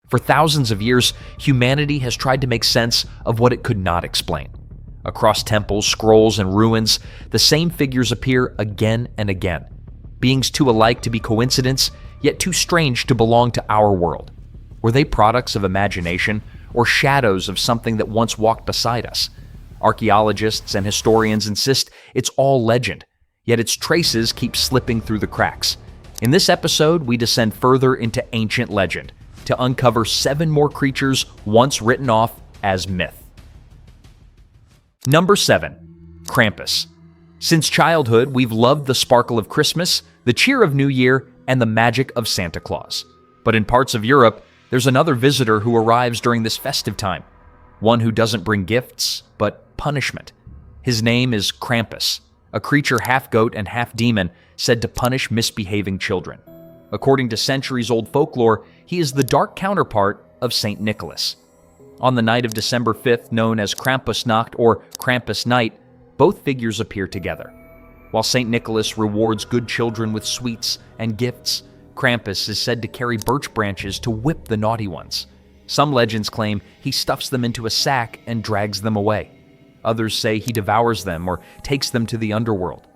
For thousands of years, humanity has tried to make sense of what it could not explain. Across temples, scrolls, and ruins, the same figures appear again and again. Beings too alike to be coincidence, yet too strange to belong to our world. Were they products of imagination or shadows of something that once walked beside us? Archaeologists and historians insist it's all legend, yet its traces keep slipping through the cracks. In this episode, we descend further into ancient legend to uncover 7 more creatures once written off as myth. Number 7. Krampus. Since childhood, we've loved the sparkle of Christmas, the cheer of New Year, and the magic of Santa Claus. But in parts of Europe, there's another visitor who arrives during this festive time. One who doesn't bring gifts, but punishment. His name is Krampus, a creature half goat and half demon said to punish misbehaving children. According to centuries-old folklore, he is the dark counterpart of St. Nicholas. On the night of December 5th, known as Krampusnacht or Krampus Night, both figures appear together. While St. Nicholas rewards good children with sweets and gifts, Krampus is said to carry birch branches to whip the naughty ones. Some legends claim he stuffs them into a sack and drags them away. Others say he devours them or takes them to the underworld.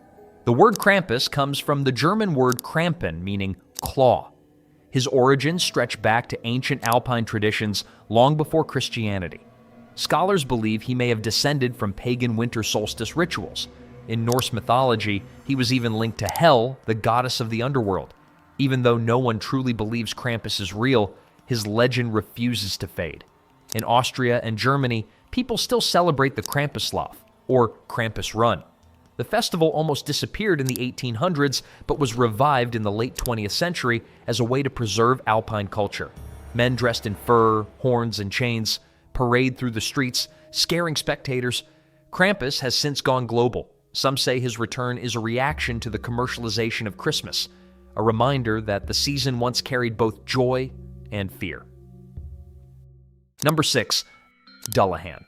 The word Krampus comes from the German word Krampen, meaning claw. His origins stretch back to ancient Alpine traditions long before Christianity. Scholars believe he may have descended from pagan winter solstice rituals. In Norse mythology, he was even linked to Hel, the goddess of the underworld. Even though no one truly believes Krampus is real, his legend refuses to fade. In Austria and Germany, people still celebrate the Krampuslauf, or Krampus Run. The festival almost disappeared in the 1800s, but was revived in the late 20th century as a way to preserve Alpine culture. Men dressed in fur, horns, and chains parade through the streets, scaring spectators. Krampus has since gone global. Some say his return is a reaction to the commercialization of Christmas, a reminder that the season once carried both joy and fear. Number 6. Dullahan.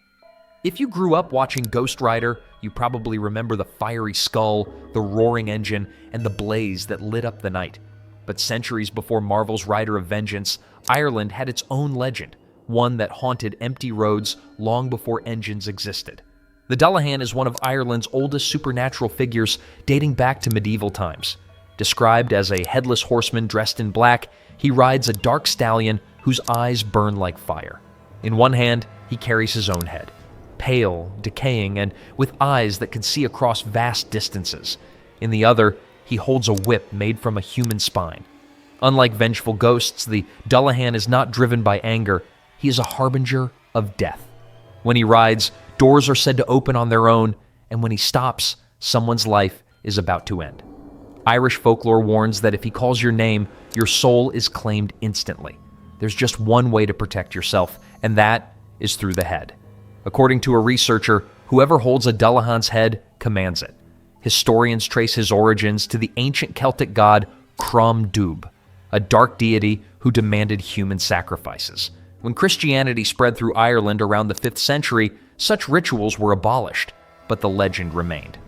If you grew up watching Ghost Rider, you probably remember the fiery skull, the roaring engine, and the blaze that lit up the night. But centuries before Marvel's Rider of Vengeance, Ireland had its own legend, one that haunted empty roads long before engines existed. The Dullahan is one of Ireland's oldest supernatural figures, dating back to medieval times. Described as a headless horseman dressed in black, he rides a dark stallion whose eyes burn like fire. In one hand, he carries his own head, pale, decaying, and with eyes that can see across vast distances. In the other, he holds a whip made from a human spine. Unlike vengeful ghosts, the Dullahan is not driven by anger. He is a harbinger of death. When he rides, doors are said to open on their own, and when he stops, someone's life is about to end. Irish folklore warns that if he calls your name, your soul is claimed instantly. There's just one way to protect yourself, and that is through the head. According to a researcher, whoever holds a Dullahan's head commands it. Historians trace his origins to the ancient Celtic god Crom Dubh, a dark deity who demanded human sacrifices. When Christianity spread through Ireland around the 5th century, such rituals were abolished, but the legend remained.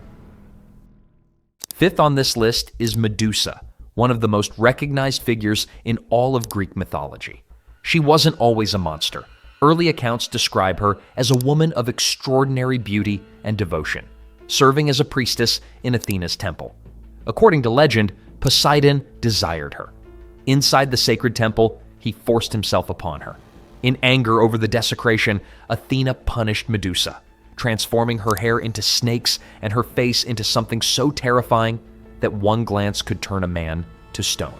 5th on this list is Medusa, one of the most recognized figures in all of Greek mythology. She wasn't always a monster. Early accounts describe her as a woman of extraordinary beauty and devotion, serving as a priestess in Athena's temple. According to legend, Poseidon desired her. Inside the sacred temple, he forced himself upon her. In anger over the desecration, Athena punished Medusa, transforming her hair into snakes and her face into something so terrifying that one glance could turn a man to stone.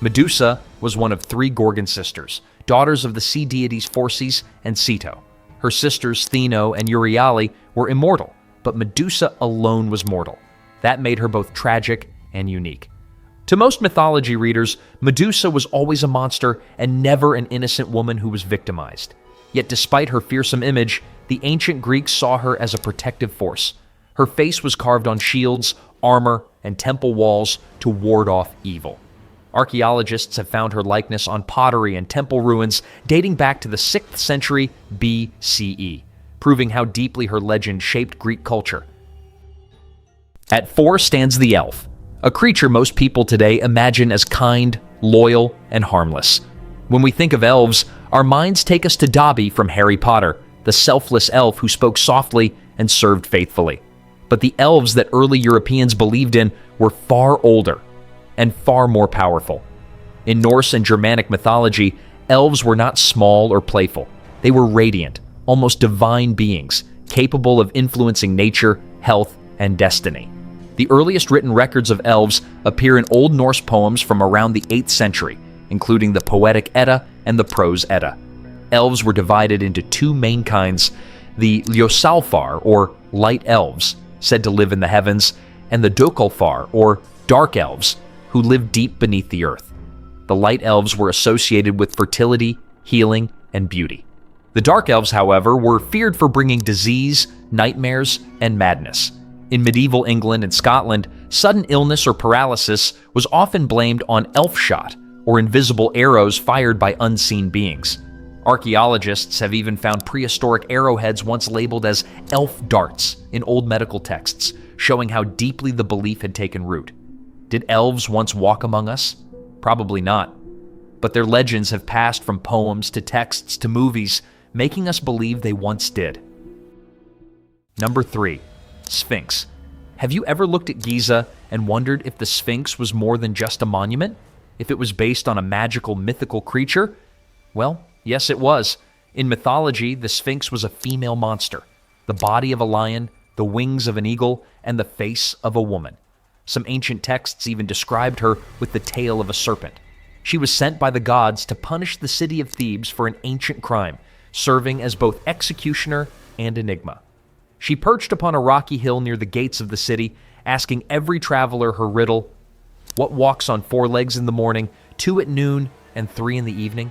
Medusa was one of 3 Gorgon sisters, daughters of the sea deities Phorcys and Ceto. Her sisters Theno and Euryale were immortal, but Medusa alone was mortal. That made her both tragic and unique. To most mythology readers, Medusa was always a monster and never an innocent woman who was victimized. Yet despite her fearsome image, the ancient Greeks saw her as a protective force. Her face was carved on shields, armor, and temple walls to ward off evil. Archaeologists have found her likeness on pottery and temple ruins dating back to the 6th century BCE, proving how deeply her legend shaped Greek culture. At 4 stands the elf, a creature most people today imagine as kind, loyal, and harmless. When we think of elves, our minds take us to Dobby from Harry Potter, the selfless elf who spoke softly and served faithfully. But the elves that early Europeans believed in were far older and far more powerful. In Norse and Germanic mythology, elves were not small or playful. They were radiant, almost divine beings, capable of influencing nature, health, and destiny. The earliest written records of elves appear in Old Norse poems from around the 8th century, including the Poetic Edda and the Prose Edda. Elves were divided into two main kinds: the Ljósálfar, or light elves, said to live in the heavens, and the Dökkálfar, or dark elves, who lived deep beneath the earth. The light elves were associated with fertility, healing, and beauty. The dark elves, however, were feared for bringing disease, nightmares, and madness. In medieval England and Scotland, sudden illness or paralysis was often blamed on elf shot, or invisible arrows fired by unseen beings. Archaeologists have even found prehistoric arrowheads once labeled as elf darts in old medical texts, showing how deeply the belief had taken root. Did elves once walk among us? Probably not. But their legends have passed from poems to texts to movies, making us believe they once did. Number 3. Sphinx. Have you ever looked at Giza and wondered if the Sphinx was more than just a monument? If it was based on a magical, mythical creature? Well, yes, it was. In mythology, the Sphinx was a female monster, the body of a lion, the wings of an eagle, and the face of a woman. Some ancient texts even described her with the tail of a serpent. She was sent by the gods to punish the city of Thebes for an ancient crime, serving as both executioner and enigma. She perched upon a rocky hill near the gates of the city, asking every traveler her riddle: what walks on 4 legs in the morning, 2 at noon, and 3 in the evening?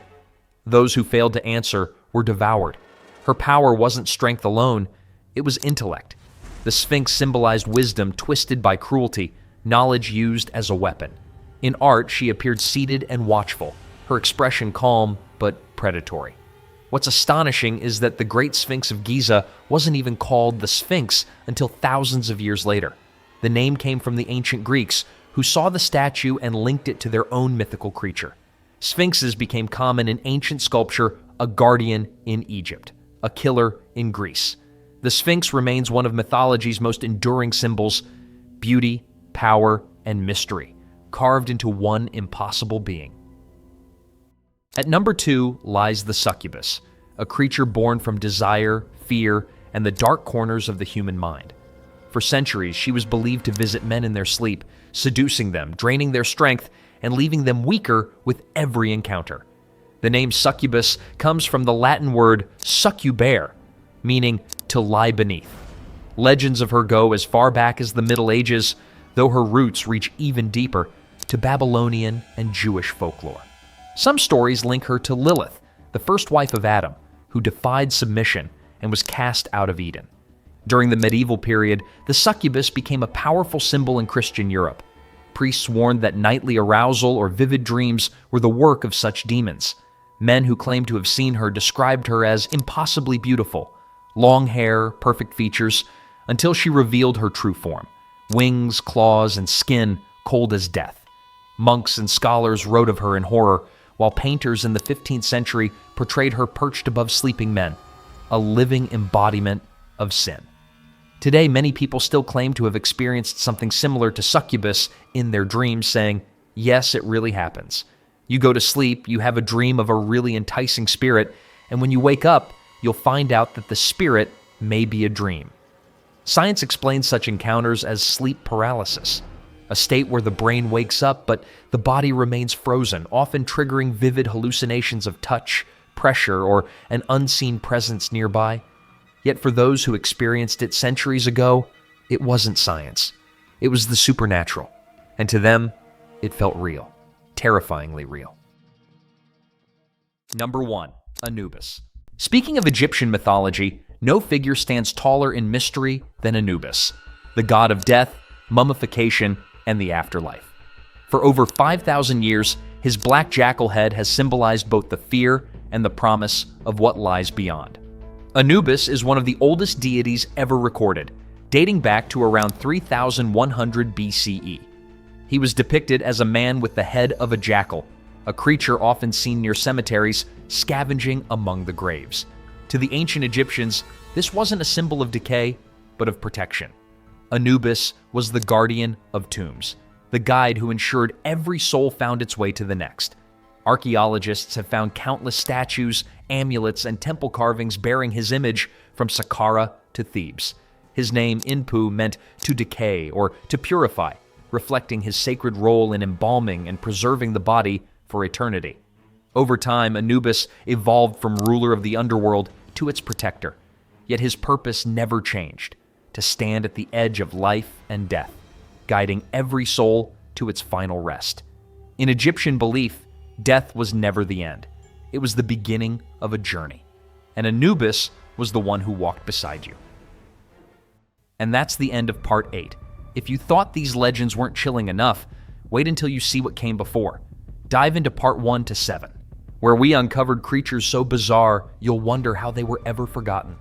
Those who failed to answer were devoured. Her power wasn't strength alone, it was intellect. The Sphinx symbolized wisdom twisted by cruelty, knowledge used as a weapon. In art, she appeared seated and watchful, her expression calm but predatory. What's astonishing is that the Great Sphinx of Giza wasn't even called the Sphinx until thousands of years later. The name came from the ancient Greeks, who saw the statue and linked it to their own mythical creature. Sphinxes became common in ancient sculpture, a guardian in Egypt, a killer in Greece. The Sphinx remains one of mythology's most enduring symbols: beauty, power, and mystery, carved into one impossible being. At number 2 lies the succubus, a creature born from desire, fear, and the dark corners of the human mind. For centuries, she was believed to visit men in their sleep, seducing them, draining their strength, and leaving them weaker with every encounter. The name succubus comes from the Latin word succubere, meaning to lie beneath. Legends of her go as far back as the Middle Ages, though her roots reach even deeper, to Babylonian and Jewish folklore. Some stories link her to Lilith, the first wife of Adam, who defied submission and was cast out of Eden. During the medieval period, the succubus became a powerful symbol in Christian Europe. Priests warned that nightly arousal or vivid dreams were the work of such demons. Men who claimed to have seen her described her as impossibly beautiful, long hair, perfect features, until she revealed her true form: wings, claws, and skin cold as death. Monks and scholars wrote of her in horror, while painters in the 15th century portrayed her perched above sleeping men, a living embodiment of sin. Today, many people still claim to have experienced something similar to succubus in their dreams, saying, yes, it really happens. You go to sleep, you have a dream of a really enticing spirit, and when you wake up, you'll find out that the spirit may be a dream. Science explains such encounters as sleep paralysis, a state where the brain wakes up but the body remains frozen, often triggering vivid hallucinations of touch, pressure, or an unseen presence nearby. Yet for those who experienced it centuries ago, it wasn't science. It was the supernatural, and to them, it felt real, terrifyingly real. Number 1. Anubis. Speaking of Egyptian mythology, no figure stands taller in mystery than Anubis, the god of death, mummification, and the afterlife. For over 5,000 years, his black jackal head has symbolized both the fear and the promise of what lies beyond. Anubis is one of the oldest deities ever recorded, dating back to around 3,100 BCE. He was depicted as a man with the head of a jackal, a creature often seen near cemeteries scavenging among the graves. To the ancient Egyptians, this wasn't a symbol of decay, but of protection. Anubis was the guardian of tombs, the guide who ensured every soul found its way to the next. Archaeologists have found countless statues, amulets, and temple carvings bearing his image from Saqqara to Thebes. His name, Inpu, meant to decay or to purify, reflecting his sacred role in embalming and preserving the body for eternity. Over time, Anubis evolved from ruler of the underworld to its protector. Yet his purpose never changed: to stand at the edge of life and death, guiding every soul to its final rest. In Egyptian belief, death was never the end. It was the beginning of a journey. And Anubis was the one who walked beside you. And that's the end of Part 8. If you thought these legends weren't chilling enough, wait until you see what came before. Dive into Part 1 to 7, where we uncovered creatures so bizarre you'll wonder how they were ever forgotten.